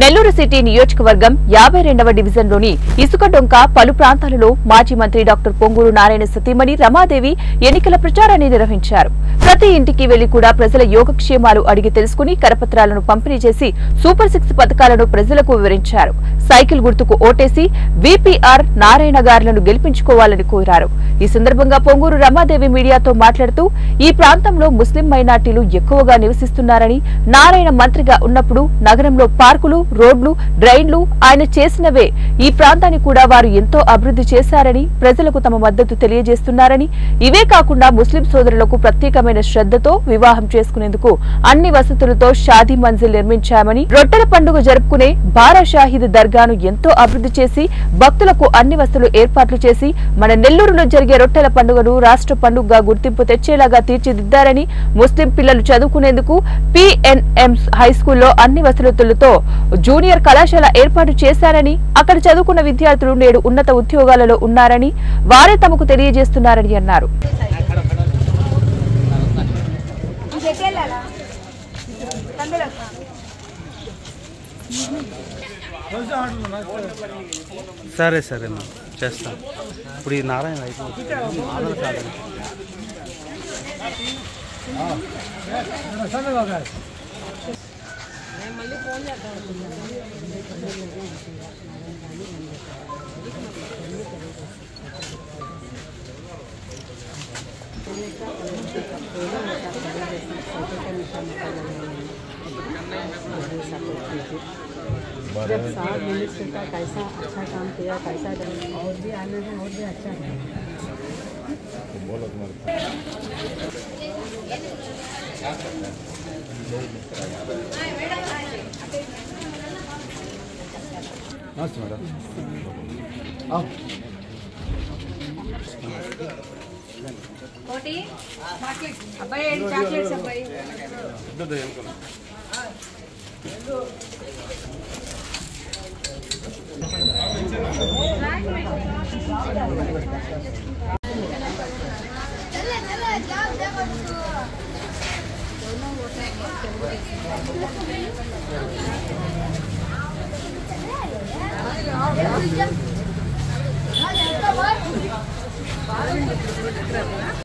Nellore city నియోజకవర్గం 52వ డివిజన్లోని ఇసుకడొంక పలు ప్రాంతాలలో మాజీ మంత్రి డాక్టర్ పొంగూరు నారాయణ సతీమణి రమాదేవి ఎన్నికల ప్రచారాన్ని నిర్వహించారు. ప్రతి ఇంటికి వెళ్లి కూడా ప్రజల యోగక్షేమాలు అడిగి తెలుసుకుని కరపత్రాలను పంపిణీ చేసి సూపర్ 6 పథకాలను ప్రజలకు వివరించారు. సైకిల్ గుర్తుకు ఓటేసి వీపీఆర్ నారాయణ గారులను గెలిపించుకోవాలని కోరారు. ఈ సందర్భంగా పొంగూరు రమాదేవి మీడియాతో మాట్లాడుతూ ఈ ప్రాంతంలో ముస్లిం మైనార్టీలు ఎక్కువగా నివసిస్తున్నారని, నారాయణ మంత్రిగా ఉన్నప్పుడు నగరంలో పార్కులు, రోడ్లు, డ్రైన్లు ఆయన చేసినవే. ఈ ప్రాంతాన్ని కూడా వారు ఎంతో అభివృద్ధి చేశారని, ప్రజలకు తమ మద్దతు తెలియజేస్తున్నారని, ఇవే కాకుండా ముస్లిం సోదరులకు ప్రత్యేకమైన శ్రద్ధతో వివాహం చేసుకునేందుకు అన్ని వసతులతో షాదీ మంజిల్ నిర్మించామని, రొట్టెల పండుగ జరుపుకునే బారా షాహీద్ దర్గాను ఎంతో అభివృద్ధి చేసి భక్తులకు అన్ని వసతులు ఏర్పాట్లు చేసి మన నెల్లూరులో జరిగే రొట్టెల పండుగను రాష్ట్ర పండుగగా గుర్తింపు తెచ్చేలాగా తీర్చిదిద్దారని, ముస్లిం పిల్లలు చదువుకునేందుకు PNM హైస్కూల్లో అన్ని వసతులతో జూనియర్ కళాశాల ఏర్పాటు చేశారని, అక్కడ చదువుకున్న విద్యార్థులు నేడు ఉన్నత ఉద్యోగాలలో ఉన్నారని వారే తమకు తెలియజేస్తున్నారని అన్నారు. సరే సరే చేస్తాం. ఇప్పుడు ఈ నారాయణ जब 7 मिनट का कैसा अच्छा काम किया, कैसा और भी आने में और भी अच्छा है। नमस्ते मैडम, अब्बाई चॉकलेट्स अब्बाई दोनों